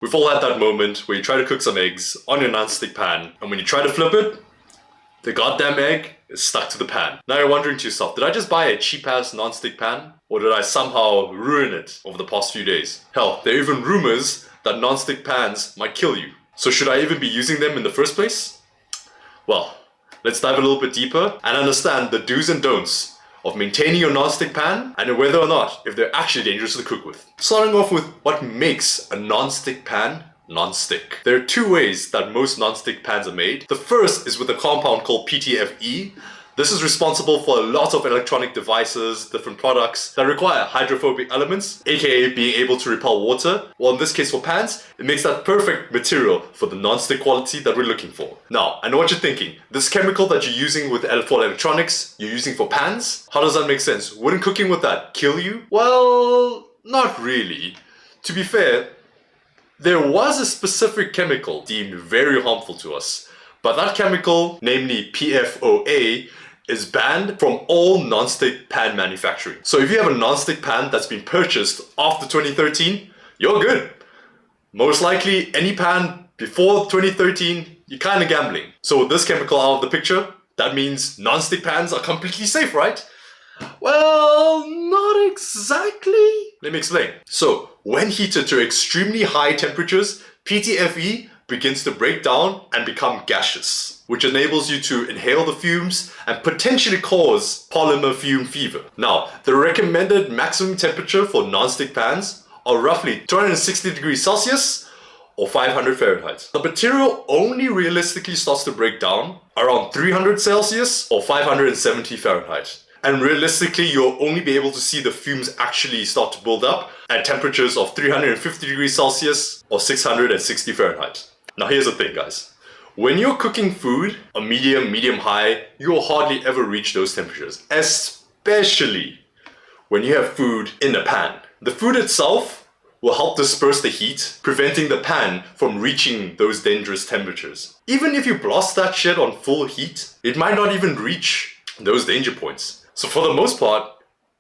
We've all had that moment where you try to cook some eggs on your non-stick pan, and when you try to flip it, the goddamn egg is stuck to the pan. Now you're wondering to yourself, did I just buy a cheap-ass non-stick pan? Or did I somehow ruin it over the past few days? Hell, there are even rumors that non-stick pans might kill you. So should I even be using them in the first place? Well, let's dive a little bit deeper and understand the do's and don'ts of maintaining your non-stick pan and whether or not if they're actually dangerous to cook with. Starting off with what makes a non-stick pan non-stick. There are two ways that most non-stick pans are made. The first is with a compound called PTFE. This is responsible for a lot of electronic devices, different products that require hydrophobic elements, aka being able to repel water. Well, in this case for pans, it makes that perfect material for the non-stick quality that we're looking for. Now, I know what you're thinking. This chemical that you're using for electronics, you're using for pans? How does that make sense? Wouldn't cooking with that kill you? Well, not really. To be fair, there was a specific chemical deemed very harmful to us, but that chemical, namely PFOA, is banned from all non-stick pan manufacturing. So if you have a non-stick pan that's been purchased after 2013, you're good. Most likely, any pan before 2013, you're kind of gambling. So with this chemical out of the picture, that means non-stick pans are completely safe, right? Well, not exactly. Let me explain. So, when heated to extremely high temperatures, PTFE begins to break down and become gaseous, which enables you to inhale the fumes and potentially cause polymer fume fever. Now, the recommended maximum temperature for non-stick pans are roughly 260 degrees Celsius or 500 Fahrenheit. The material only realistically starts to break down around 300 Celsius or 570 Fahrenheit. And realistically, you'll only be able to see the fumes actually start to build up at temperatures of 350 degrees Celsius or 660 Fahrenheit. Now here's the thing, guys. When you're cooking food, a medium high, you'll hardly ever reach those temperatures, especially when you have food in a pan. The food itself will help disperse the heat, preventing the pan from reaching those dangerous temperatures. Even if you blast that shit on full heat, it might not even reach those danger points. So for the most part,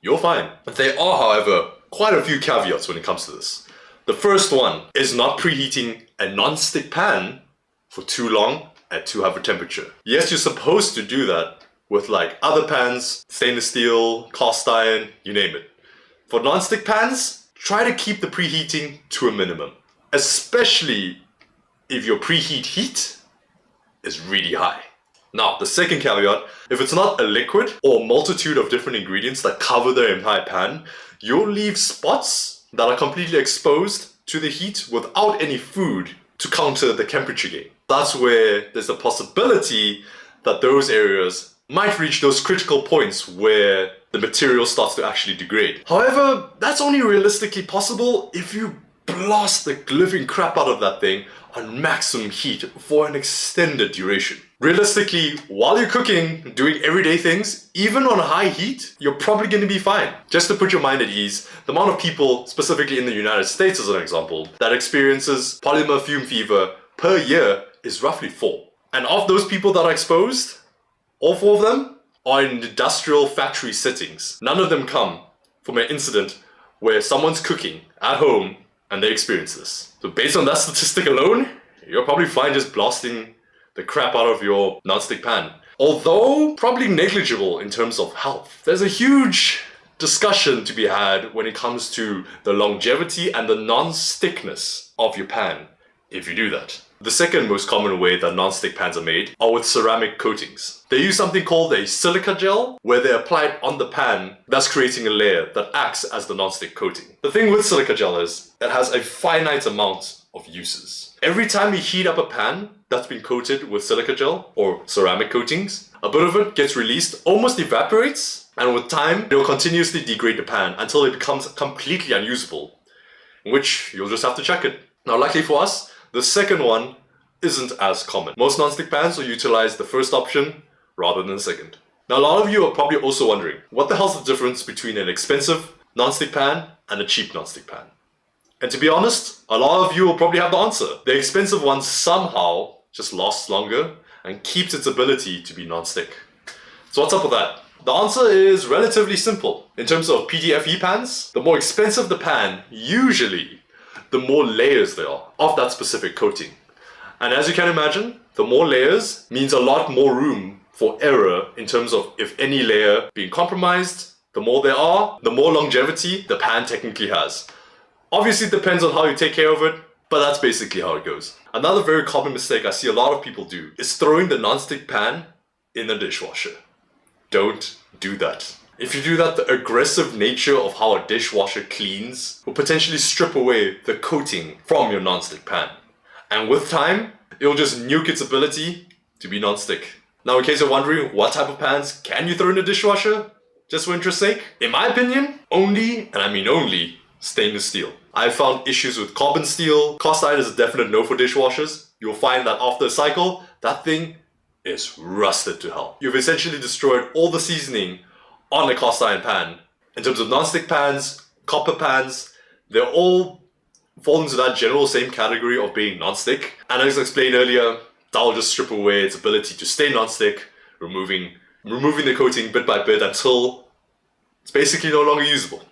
you're fine. But there are, however, quite a few caveats when it comes to this. The first one is not preheating a non-stick pan for too long at too high a temperature. Yes, you're supposed to do that with like other pans, stainless steel, cast iron, you name it. For non-stick pans, try to keep the preheating to a minimum, especially if your preheat heat is really high. Now, the second caveat, if it's not a liquid or a multitude of different ingredients that cover the entire pan, you'll leave spots that are completely exposed to the heat without any food to counter the temperature gain. That's where there's a possibility that those areas might reach those critical points where the material starts to actually degrade. However, that's only realistically possible if you blast the living crap out of that thing on maximum heat for an extended duration. Realistically, while you're cooking, doing everyday things, even on high heat, you're probably going to be fine. Just to put your mind at ease, the amount of people, specifically in the United States as an example, that experiences polymer fume fever per year is roughly 4. And of those people that are exposed, all 4 of them are in industrial factory settings. None of them come from an incident where someone's cooking at home and they experience this. So based on that statistic alone, you're probably fine just blasting the crap out of your non-stick pan. Although probably negligible in terms of health. There's a huge discussion to be had when it comes to the longevity and the non-stickness of your pan if you do that. The second most common way that non-stick pans are made are with ceramic coatings. They use something called a silica gel where they apply it on the pan, thus creating a layer that acts as the non-stick coating. The thing with silica gel is it has a finite amount of uses. Every time you heat up a pan that's been coated with silica gel or ceramic coatings, a bit of it gets released, almost evaporates, and with time it will continuously degrade the pan until it becomes completely unusable, in which you'll just have to check it. Now luckily for us, the second one isn't as common. Most non-stick pans will utilize the first option rather than the second. Now a lot of you are probably also wondering, what the hell's the difference between an expensive non-stick pan and a cheap non-stick pan? And to be honest, a lot of you will probably have the answer. The expensive one somehow just lasts longer and keeps its ability to be non-stick. So what's up with that? The answer is relatively simple. In terms of PTFE pans, the more expensive the pan, usually the more layers there are of that specific coating. And as you can imagine, the more layers means a lot more room for error in terms of if any layer being compromised, the more there are, the more longevity the pan technically has. Obviously it depends on how you take care of it, but that's basically how it goes. Another very common mistake I see a lot of people do is throwing the non-stick pan in the dishwasher. Don't do that. If you do that, the aggressive nature of how a dishwasher cleans will potentially strip away the coating from your non-stick pan. And with time, it'll just nuke its ability to be non-stick. Now, in case you're wondering what type of pans can you throw in the dishwasher, just for interest's sake, in my opinion, only, and I mean only, stainless steel. I've found issues with carbon steel. Cast iron is a definite no for dishwashers. You'll find that after a cycle, that thing is rusted to hell. You've essentially destroyed all the seasoning on a cast iron pan. In terms of non-stick pans, copper pans, they're all fall into that general same category of being non-stick. And as I explained earlier, that will just strip away its ability to stay non-stick, removing the coating bit by bit until it's basically no longer usable.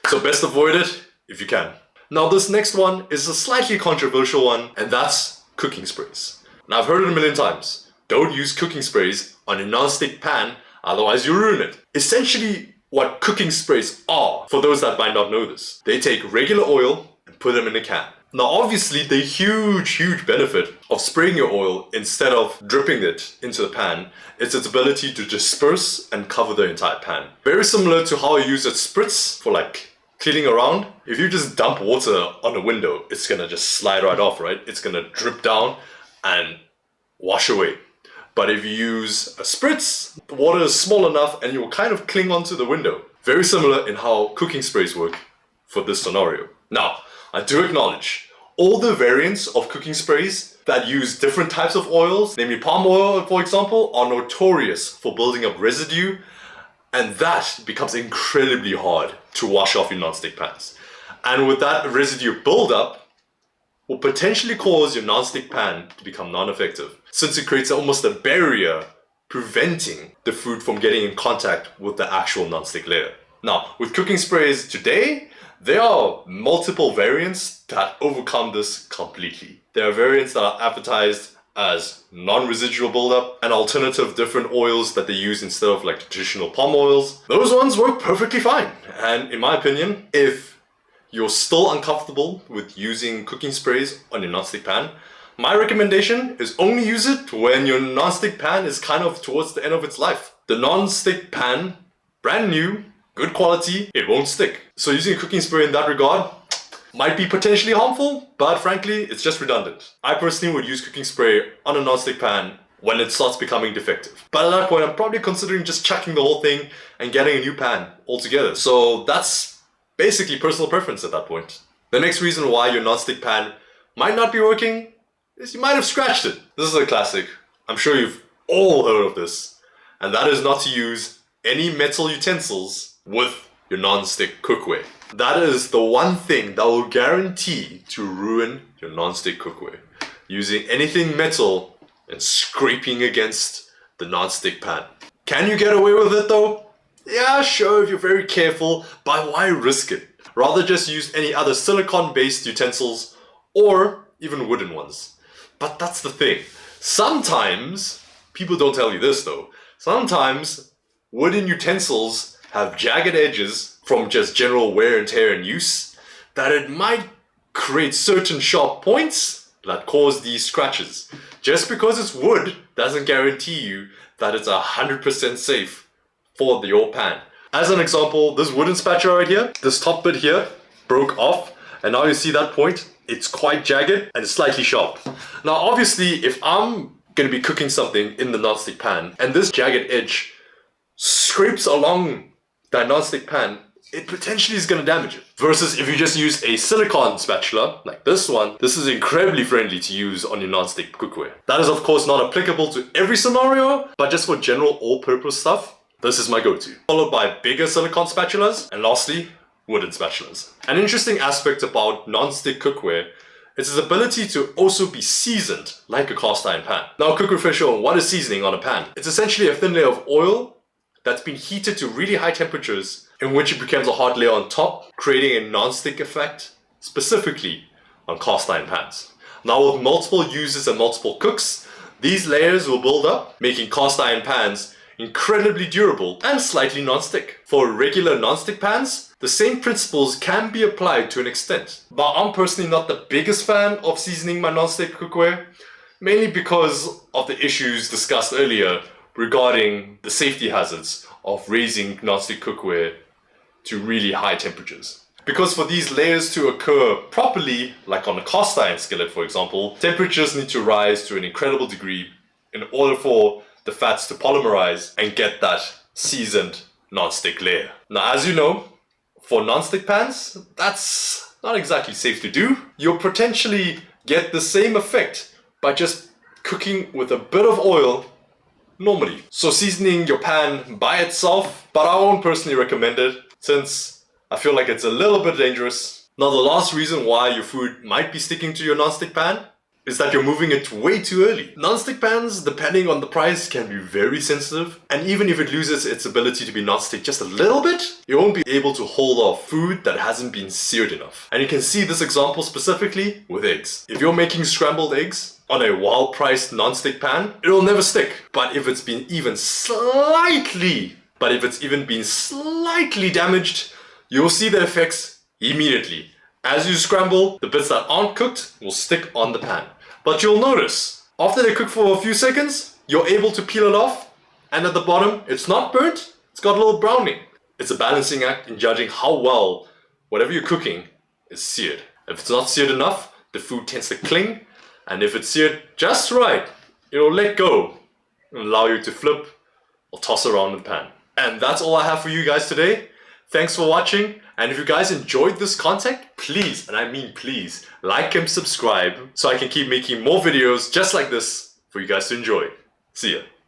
So best avoid it if you can. Now this next one is a slightly controversial one, and that's cooking sprays. Now I've heard it a million times. Don't use cooking sprays on a non-stick pan, otherwise you ruin it. Essentially what cooking sprays are, for those that might not know this, they take regular oil and put them in a can. Now obviously the huge benefit of spraying your oil instead of dripping it into the pan is its ability to disperse and cover the entire pan. Very similar to how you use a spritz for like cleaning around. If you just dump water on a window, it's gonna just slide right off, right? It's gonna drip down and wash away. But if you use a spritz, the water is small enough and you will kind of cling onto the window. Very similar in how cooking sprays work for this scenario. Now, I do acknowledge all the variants of cooking sprays that use different types of oils, namely palm oil for example, are notorious for building up residue, and that becomes incredibly hard to wash off your non-stick pans. And with that residue buildup, will potentially cause your non-stick pan to become non-effective, since it creates almost a barrier preventing the food from getting in contact with the actual non-stick layer. Now, with cooking sprays today, there are multiple variants that overcome this completely. There are variants that are advertised as non-residual buildup and alternative different oils that they use instead of like traditional palm oils. Those ones work perfectly fine. And in my opinion, if you're still uncomfortable with using cooking sprays on your non-stick pan, my recommendation is only use it when your non-stick pan is kind of towards the end of its life. The non-stick pan, brand new, good quality, it won't stick. So using a cooking spray in that regard might be potentially harmful, but frankly, it's just redundant. I personally would use cooking spray on a non-stick pan when it starts becoming defective. But at that point, I'm probably considering just chucking the whole thing and getting a new pan altogether. So that's basically personal preference at that point. The next reason why your non-stick pan might not be working is you might have scratched it. This is a classic. I'm sure you've all heard of this. And that is not to use any metal utensils with your non-stick cookware. That is the one thing that will guarantee to ruin your non-stick cookware. Using anything metal and scraping against the non-stick pan. Can you get away with it though? Yeah, sure, if you're very careful, but why risk it? Rather just use any other silicone-based utensils or even wooden ones. But that's the thing. Sometimes, people don't tell you this though, sometimes wooden utensils have jagged edges from just general wear and tear and use that it might create certain sharp points that cause these scratches. Just because it's wood doesn't guarantee you that it's 100% safe for your pan. As an example, this wooden spatula right here, this top bit here broke off, and now you see that point, it's quite jagged and slightly sharp. Now obviously if I'm going to be cooking something in the non-stick pan and this jagged edge scrapes along that non-stick pan, it potentially is going to damage it. Versus if you just use a silicone spatula, like this one, this is incredibly friendly to use on your non-stick cookware. That is of course not applicable to every scenario, but just for general all-purpose stuff, this is my go-to. Followed by bigger silicone spatulas, and lastly, wooden spatulas. An interesting aspect about non-stick cookware is its ability to also be seasoned like a cast iron pan. Now, quick refresher on what is seasoning on a pan. It's essentially a thin layer of oil that's been heated to really high temperatures in which it becomes a hard layer on top, creating a non-stick effect, specifically on cast iron pans. Now with multiple uses and multiple cooks, these layers will build up, making cast iron pans incredibly durable and slightly non-stick. For regular non-stick pans, the same principles can be applied to an extent. But I'm personally not the biggest fan of seasoning my non-stick cookware, mainly because of the issues discussed earlier regarding the safety hazards of raising non-stick cookware to really high temperatures. Because for these layers to occur properly, like on a cast iron skillet for example, temperatures need to rise to an incredible degree in order for the fats to polymerize and get that seasoned non-stick layer. Now as you know, for non-stick pans, that's not exactly safe to do. You'll potentially get the same effect by just cooking with a bit of oil normally. So seasoning your pan by itself, but I won't personally recommend it since I feel like it's a little bit dangerous. Now the last reason why your food might be sticking to your non-stick pan is that you're moving it way too early. Non-stick pans, depending on the price, can be very sensitive, and even if it loses its ability to be non-stick just a little bit, you won't be able to hold off food that hasn't been seared enough. And you can see this example specifically with eggs. If you're making scrambled eggs on a well-priced non-stick pan, it'll never stick. But if it's even been slightly damaged, you'll see the effects immediately. As you scramble, the bits that aren't cooked will stick on the pan. But you'll notice, after they cook for a few seconds, you're able to peel it off, and at the bottom, it's not burnt, it's got a little browning. It's a balancing act in judging how well whatever you're cooking is seared. If it's not seared enough, the food tends to cling, and if it's seared just right, it'll let go and allow you to flip or toss around the pan. And that's all I have for you guys today. Thanks for watching, and if you guys enjoyed this content, please, and I mean please, like and subscribe so I can keep making more videos just like this for you guys to enjoy. See ya.